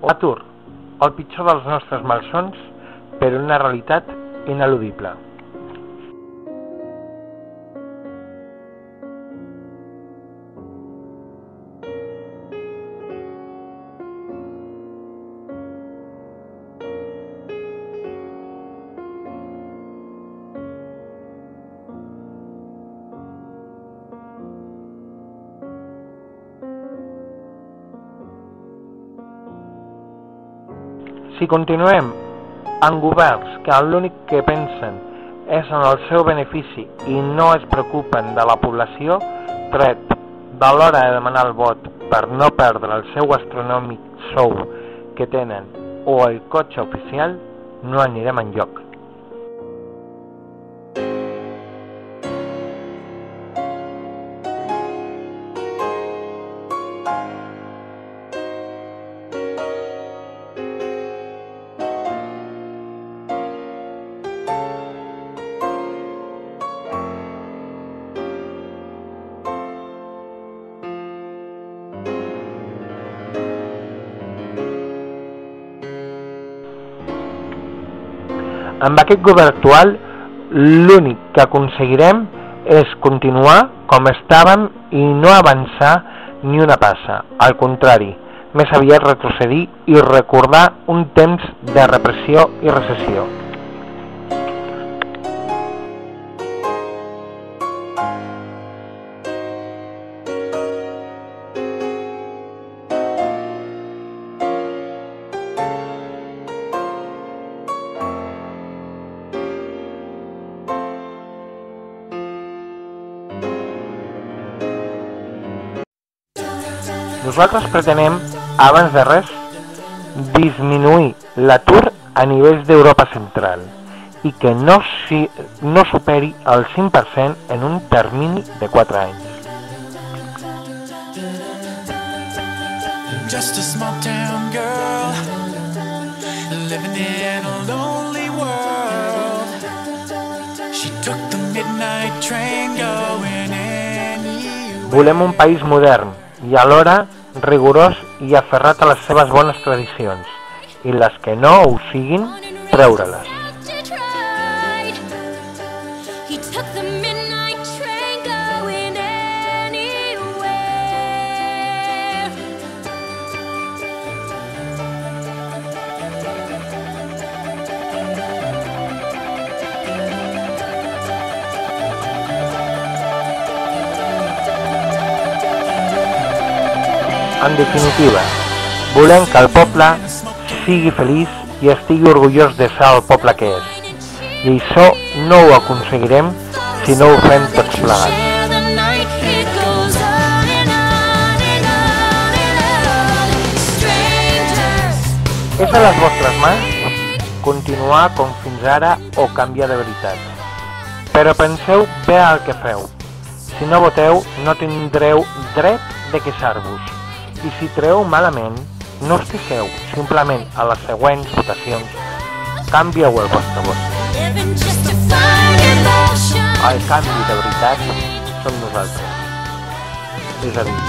L'atur, el pitjor dels nostres malsons, però una realitat ineludible. Si continuem amb governs que l'únic que pensen és en el seu benefici i no es preocupen de la població, tret de l'hora de demanar el vot per no perdre el seu astronòmic sou que tenen o el cotxe oficial, no anirem enlloc. Amb aquest govern actual, l'únic que aconseguirem és continuar com estàvem i no avançar ni una passa. Al contrari, més aviat retrocedir i recordar un temps de repressió i recessió. Nosaltres pretenem, abans de res, disminuir l'atur a nivells d'Europa central i que no superi el 5% en un termini de 4 anys. Just a small town girl living in a lonely world. She took the midnight train going anywhere. Volem un país modern i alhora rigorós i aferrat a les seves bones tradicions, i les que no ho siguin, treure-les. En definitiva, volem que el poble sigui feliç i estigui orgullós de ser el poble que és. I això no ho aconseguirem si no ho fem tots plegats. És a les vostres mans continuar com fins ara o canviar de veritat. Però penseu bé el que feu. Si no voteu, no tindreu dret de queixar-vos. I si treu malament, no us queixeu, simplement a les següents votacions canvieu el vostre vot. El canvi de veritat som nosaltres. És a dir,